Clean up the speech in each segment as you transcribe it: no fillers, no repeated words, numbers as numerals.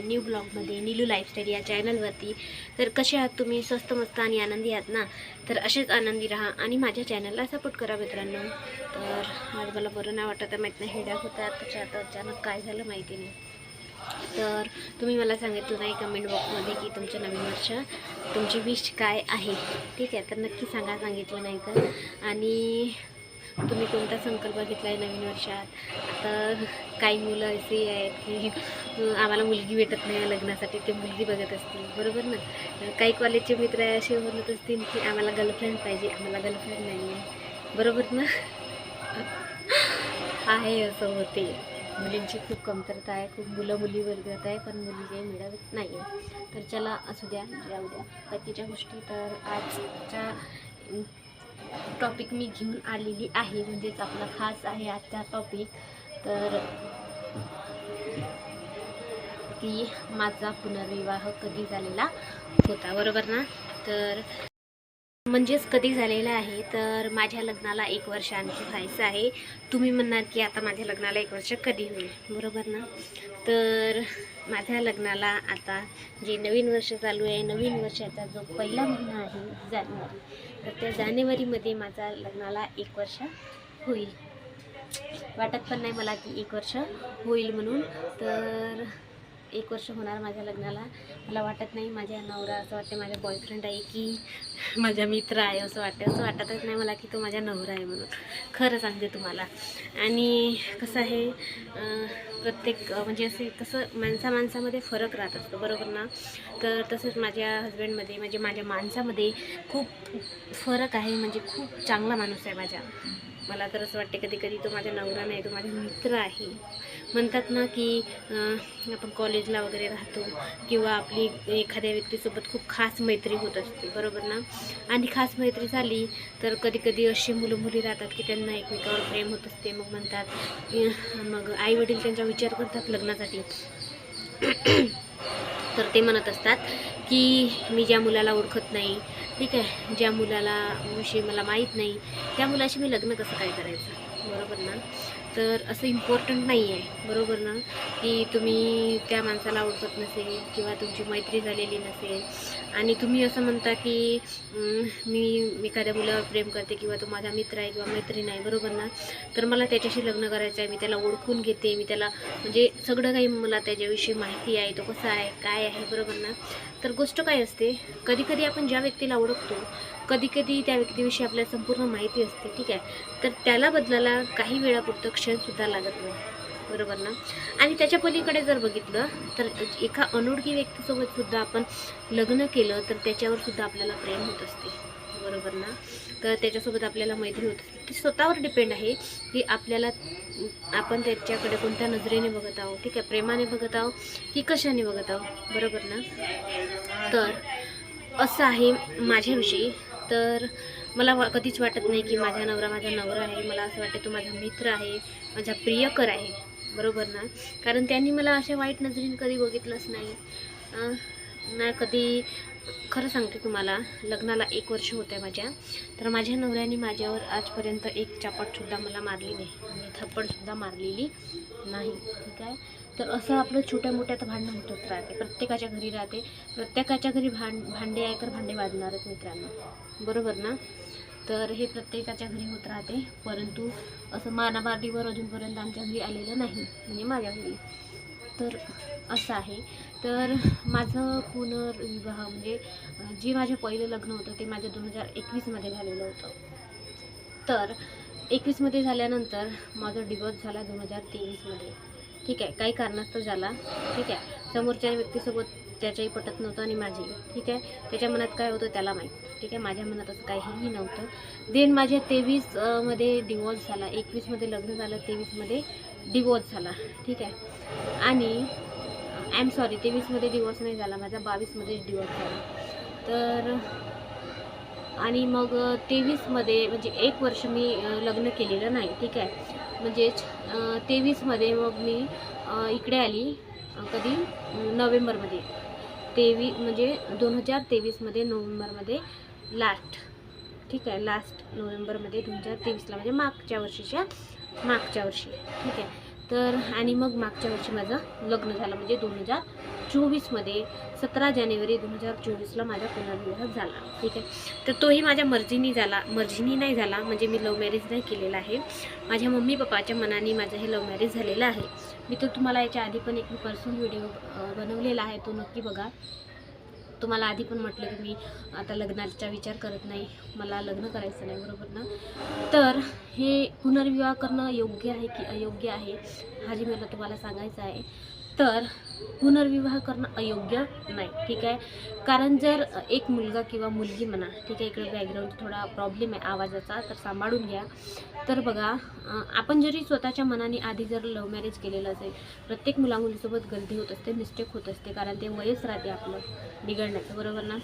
New ब्लॉगमध्ये Neelu lifestyle या चॅनलवरती. तर कसे आहात तुम्ही? स्वस्त मस्त आणि आनंदी आहात ना? तर असेच आनंदी राहा आणि माझ्या चॅनलला सपोर्ट करा मित्रांनो. तर आज मला बरं नाही वाटत आहे, माहीत नाही, हेड्याक होता त्याच्या आता अचानक काय झालं माहिती नाही. तर तुम्ही मला सांगितलं नाही कमेंट बॉक्समध्ये की तुमचं नवीन वर्ष तुमची विश काय आहे, ठीक आहे? तर नक्की सांगा, सांगितलं नाही तर. आणि तुम्ही कोणता संकल्प घेतला आहे नवीन वर्षात? आता काही मुलं अशी आहेत की आम्हाला मुलगी भेटत नाही लग्नासाठी, ते मुलगी बघत असतील, बरोबर ना? काही कॉलेजचे मित्र असे म्हणत असतील की आम्हाला गर्लफ्रेंड पाहिजे, आम्हाला गर्लफ्रेंड नाही आहे, बरोबर ना? आहे, असं होते. मुलींची खूप कमतरता आहे, खूप मुलं मुली वर्गात आहे, पण मुली काही मिळत नाही आहे. तर चला असू द्या, जाऊ द्या बाकीच्या गोष्टी. तर आजच्या टॉपिक मी घेऊन आलेली आहे, म्हणजेच आपला खास आहे आजचा टॉपिक. तर की माझा पुनर्विवाह कधी झालेला होता, बरोबर ना? तर म्हणजेच कधी झालेला आहे, तर माझ्या लग्नाला 1 वर्ष आणखी व्हायचं आहे. तुम्ही म्हणणार की आता माझ्या लग्नाला 1 वर्ष कधी होईल, बरोबर ना? तर माझ्या लग्नाला आता जे नवीन वर्ष चालू आहे, नवीन वर्षाचा जो पहिला महिना आहे जानेवारी, तर त्या जानेवारीमध्ये माझ्या लग्नाला 1 वर्ष होईल. वाटत पण नाही मला की 1 वर्ष होईल म्हणून. तर 1 वर्ष होणार माझ्या लग्नाला. मला वाटत नाही माझ्या नवरा, असं वाटते माझा बॉयफ्रेंड आहे की माझा मित्र आहे, असं वाटतं. असं वाटतच नाही मला की तो माझा नवरा आहे म्हणून, खरं सांगते तुम्हाला. आणि कसं आहे, प्रत्येक म्हणजे असे कसं माणसामध्ये फरक राहत असतो, बरोबर ना? तर तसंच माझ्या हजबंडमध्ये, म्हणजे माझ्या माणसामध्ये खूप फरक आहे. म्हणजे खूप चांगला माणूस आहे माझ्या. मला तर असं वाटते कधी कधी तो माझा नवरा नाही, तो माझा मित्र आहे. म्हणतात ना की आपण कॉलेजला वगैरे राहतो किंवा आपली एखाद्या व्यक्तीसोबत खूप खास मैत्री होत असते, बरोबर ना? आणि खास मैत्री झाली तर कधी कधी अशी मुलं मुली राहतात की त्यांना एकमेकावर प्रेम होत असते. मग म्हणतात, मग आईवडील त्यांचा विचार करतात लग्नासाठी. तर ते म्हणत असतात की मी ज्या मुलाला ओळखत नाही, ठीक आहे, ज्या मुलाला विषयी मला माहीत नाही, त्या मुलाशी मी लग्न कसं काय करायचं, बरोबर ना? तर असं इम्पॉर्टंट नाही आहे, बरोबर ना? की तुम्ही त्या माणसाला ओळखत नसेल किंवा तुमची मैत्री झालेली नसेल आणि तुम्ही असं म्हणता की मी एखाद्या मुलावर प्रेम करते किंवा तो माझा मित्र आहे किंवा मैत्रीण आहे, बरोबर ना? तर मला त्याच्याशी लग्न करायचं आहे, मी त्याला ओळखून घेते, मी त्याला म्हणजे सगळं काही मला त्याच्याविषयी माहिती आहे, तो कसा आहे काय आहे, बरोबर ना? तर गोष्ट काय असते, कधी कधी आपण ज्या व्यक्तीला ओळखतो, कधी कधी त्या व्यक्तीविषयी आपल्याला संपूर्ण माहिती असते, ठीक आहे? तर त्याला बदलायला काही वेळापुरतं क्षणसुद्धा लागत नाही, बरोबर ना? आणि त्याच्या पलीकडे जर बघितलं तर एका अनोळखी व्यक्तीसोबतसुद्धा आपण लग्न केलं तर त्याच्यावरसुद्धा आपल्याला प्रेम होत असते, बरोबर ना? तर त्याच्यासोबत आपल्याला मैत्री होत असते. ती स्वतःवर डिपेंड आहे की आपल्याला आपण त्याच्याकडे कोणत्या नजरेने बघत आहोत, ठीक आहे? प्रेमाने बघत आहोत की कशाने बघत आहोत, बरोबर ना? तर असं आहे माझ्याविषयी. तर मला कधीच वाटत नाही की माझा नवरा आहे. मला असं वाटतं तो माझा मित्र आहे, माझा प्रियकर आहे, बरोबर ना? कारण त्यांनी मला अशा वाईट नजरेने कधी बघितलंच नाही ना कधी. खरं सांगते तुम्हाला, लग्नाला 1 वर्ष होतं आहे माझ्या. तर माझ्या नवऱ्याने माझ्यावर आजपर्यंत एक चापटसुद्धा मला मारली नाही, म्हणजे थप्पडसुद्धा मारलेली नाही, ठीक आहे? तर असं आपलं छोट्या मोठ्यात भांडणं होतच राहते, प्रत्येकाच्या घरी राहते. प्रत्येकाच्या घरी भांडे आहे तर भांडे वाजणारच मित्रांनो, बरोबर ना? तर हे प्रत्येकाच्या घरी होत राहते, परंतु असं मानामारडीवर अजूनपर्यंत आमच्या घरी आलेलं नाही, म्हणजे माझ्या घरी. तर असं आहे. तर माझं पुनर्विवाह म्हणजे जे माझं पहिलं लग्न होतं ते माझं 2021मध्ये झालेलं होतं. तर 21मध्ये झाल्यानंतर माझा डिवोर्स झाला 2023मध्ये, ठीक आहे? काही कारणास्तव झाला, ठीक आहे? समोरच्या व्यक्तीसोबत त्याच्याही पटत नव्हतं आणि माझी, ठीक आहे? त्याच्या मनात काय होतं त्याला माहीत, ठीक आहे? माझ्या मनात असं काहीही नव्हतं. देन माझ्या 23मध्ये डिवोर्स झाला. 21मध्ये लग्न झालं, 23मध्ये डिवोर्स झाला, ठीक आहे? आणि आय एम सॉरी, 23मध्ये डिवोर्स नाही झाला माझा, 22मध्येच डिवोर्स झाला. तर आणि मग 23मध्ये म्हणजे 1 वर्ष मी लग्न केलेलं नाही, ठीक आहे? म्हणजेच 23मध्ये मग मी इकडे आली. कधी? नोव्हेंबरमध्ये. म्हणजे 2023मध्ये नोव्हेंबरमध्ये लास्ट, ठीक आहे? लास्ट नोव्हेंबरमध्ये 2023ला, म्हणजे मागच्या वर्षी, ठीक आहे? तर आणि मग मागच्या वर्षी माझं लग्न झालं, म्हणजे 2024मध्ये 17 जानेवारी 2024ला माझा पुनर्विवाह झाला. ठीक आहे. तर तोही माझ्या मर्जीनी नाही झाला, म्हणजे मी लव्ह मॅरेज नाही केलेला आहे. माझ्या मम्मी पप्पाच्या मनाने माझं हे लव्ह मॅरेज झालेलं आहे. मी तर तुम्हाला याच्या आधी पण एक पर्सनल व्हिडिओ बनवलेला आहे, तो नक्की बघा. तुम्हाला आधी पण म्हटलं की मी आता लग्नाचा विचार करत नाही, मला लग्न करायचं नाही, बरोबर ना. तर हे पुनर्विवाह करणं योग्य आहे की अयोग्य आहे, हा जी मला तुम्हाला सांगायचं आहे. तर पुनर्विवाह करणं अयोग्य नाही, ठीक आहे. कारण जर एक मुलगा किंवा मुलगी म्हणा, ठीक आहे, इकडे बॅकग्राऊंड थोडा प्रॉब्लेम आहे आवाजाचा, तर सांभाळून घ्या. तर बघा, आपण जरी स्वतःच्या मनाने आधी जर लव्ह मॅरेज केलेलं असेल, प्रत्येक मुलामुलीसोबत गलती होत असते, मिस्टेक होत असते, कारण ते वयच राहते आपलं बिघडण्याचं, बरोबर ना.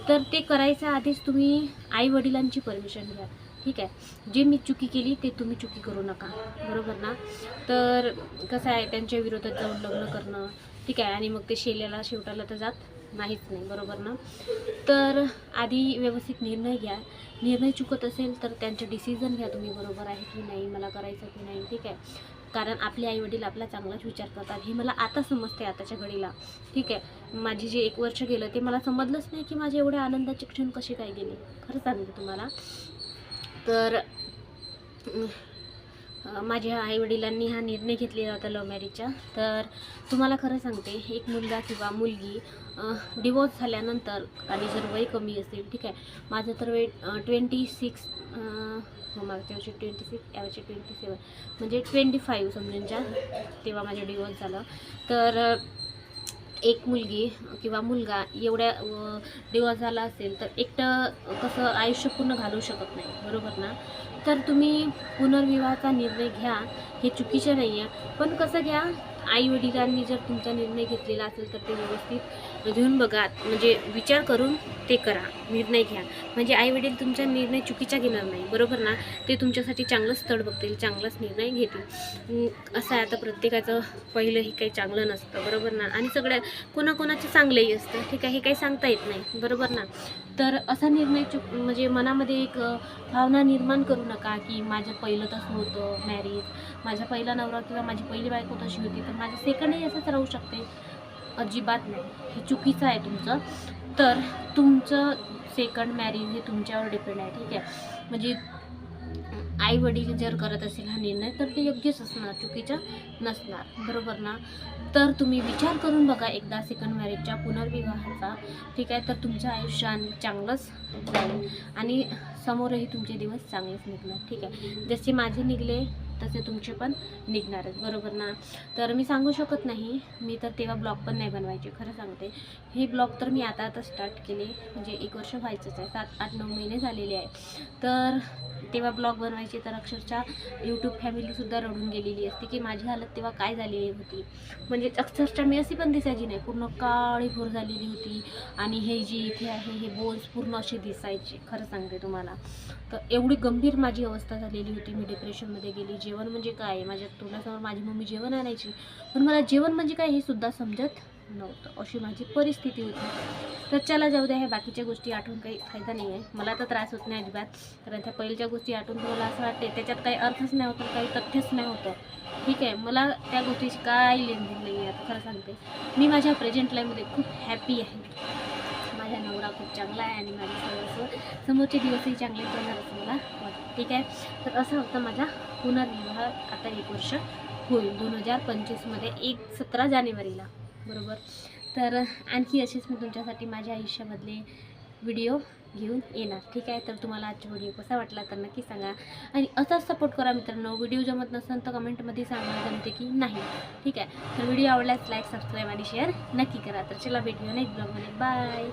तर ते करायच्या आधीच तुम्ही आईवडिलांची परमिशन घ्या, ठीक आहे. जे मी चुकी केली ते तुम्ही चुकी करू नका, बरोबर ना. तर कसं आहे, त्यांच्या विरोधात जाऊन लग्न करणं, ठीक आहे, आणि मग ते शेवटाला तर जात नाहीच नाही, बरोबर ना. तर आधी व्यवस्थित निर्णय घ्या. निर्णय चुकत असेल तर त्यांचं डिसिजन घ्या तुम्ही, बरोबर आहे की नाही, मला करायचं की नाही, ठीक आहे. कारण आपले आईवडील आपला चांगलाच विचार करतात, हे मला आता समजते आताच्या घडीला, ठीक आहे. माझी जे 1 वर्ष गेलं ते मला समजलंच नाही की माझे एवढे आनंदाचे क्षण कसे काय गेले, खरं सांगते तुम्हाला. तर माझ्या आईवडिलांनी हा निर्णय घेतलेला होता लव्ह मॅरेजचा. तर तुम्हाला खरं सांगते, एक मुलगा किंवा मुलगी डिवोर्स झाल्यानंतर आणि जर वय कमी असेल, ठीक आहे, माझं तर वय 26, मागच्या वर्षी 26, यावर्षी 27, म्हणजे 25 समजून जा, तेव्हा माझं डिवोर्स झालं. तर एक मुलगी किंवा मुलगा एवढ्या डिवोर्स झाला असेल तर एकटं कसं आयुष्य पूर्ण घालवू शकत नाही, बरोबर ना. तर तुम्ही पुनर्विवाहाचा निर्णय घ्या, हे चुकीचे नाही आहे, पण कसं घ्या, आईवडिलांनी जर तुमचा निर्णय घेतलेला असेल तर ते व्यवस्थित घेऊन बघा, म्हणजे विचार करून ते करा, निर्णय घ्या, म्हणजे आईवडील तुमचा निर्णय चुकीचा घेणार नाही, बरोबर ना. ते तुमच्यासाठी चांगलंच स्थळ बघतील, चांगलाच निर्णय घेतील. असं आहे, आता प्रत्येकाचं पहिलंही काही चांगलं नसतं, बरोबर ना, आणि सगळ्या कोणाकोणाचं चांगलंही असतं, ठीक आहे, हे काही सांगता येत नाही, बरोबर ना. तर असा निर्णय म्हणजे मनामध्ये एक भावना निर्माण करू नका की माझं पहिलं तसं होतं मॅरेज, माझा पहिला नवरा किंवा माझी पहिली बायको तशी होती तर माझं सेकंडही असंच राहू शकते. अजिबात नाही, हे चुकीचं आहे तुमचं. तर तुमचं सेकंड मॅरेज हे तुमच्यावर डिपेंड आहे, ठीक आहे. म्हणजे आई वडील जर करत असेल हा निर्णय तर ते योग्यच असणार, चुकीचं नसणार, बरोबर ना. तर तुम्ही विचार करून बघा एकदा सेकंड मॅरेजच्या पुनर्विवाहाचा, ठीक आहे. तर तुमचं आयुष्य चांगलंच जाईल आणि समोरही तुमचे दिवस चांगलेच निघणार, ठीक आहे. जसे माझे निघले तसे तुमचे पण निघणारच, बरोबर ना. तर मी सांगू शकत नाही, मी तर तेव्हा ब्लॉग पण नाही बनवायचे, खरं सांगते. हे ब्लॉग तर मी आता स्टार्ट केले, म्हणजे 1 वर्ष व्हायचंच आहे, 7, 8, 9 महिने झालेले आहे. तर तेव्हा ब्लॉग बनवायचे तर अक्षरशः यूट्यूब फॅमिलीसुद्धा रडून गेलेली असते की माझी हालत तेव्हा काय झालेली होती. म्हणजे अक्षरशः मी अशी पण दिसायची नाही, पूर्ण काळीभोर झालेली होती आणि हे जे इथे आहे हे बोन्स पूर्ण असे दिसायचे, खरं सांगते तुम्हाला. तर एवढी गंभीर माझी अवस्था झालेली होती, मी डिप्रेशनमध्ये गेली. जेवण म्हणजे काय, माझ्या तोंडासमोर माझी मम्मी जेवण आणायची, पण मला जेवण म्हणजे काय हे सुद्धा समजत नव्हतं, अशी माझी परिस्थिती होती. तर चला जाऊ द्या, ह्या बाकीच्या गोष्टी आठवून काही फायदा नाही आहे, मला तर त्रास होत नाही अजिबात. कारण त्या पहिल्याच्या गोष्टी आठवून तुम्हाला असं वाटते त्याच्यात काही अर्थच नाही होतं, काही तथ्यच नाही होतं, ठीक आहे. मला त्या गोष्टीची काही लेनदेन नाही आहे. आता खरं सांगते, मी माझ्या प्रेझेंट लाईफमध्ये खूप हॅपी आहे. माझा नवरा खूप चांगला आहे आणि माझ्या समोरचे दिवसही चांगले करणार असं मला वाटतं, ठीक आहे. तर असं होतं माझा पुनर्विवाह आता 1 वर्ष होईल 2025मध्ये 17 जानेवारीला, बरोबर. तर आणखी असेच मी तुमच्यासाठी माझ्या आयुष्यामधले व्हिडिओ घेऊन येणार, ठीक आहे. तर तुम्हाला आजचा व्हिडिओ कसा वाटला तर नक्की सांगा आणि असाच सपोर्ट करा मित्रांनो. व्हिडिओ जमत नसेल तर कमेंटमध्ये सांगा जमते की नाही, ठीक आहे. तर व्हिडिओ आवडल्यास लाईक, सबस्क्राईब आणि शेअर नक्की करा. तर चला भेटूया नेक्स्ट ब्लॉगमध्ये, बाय.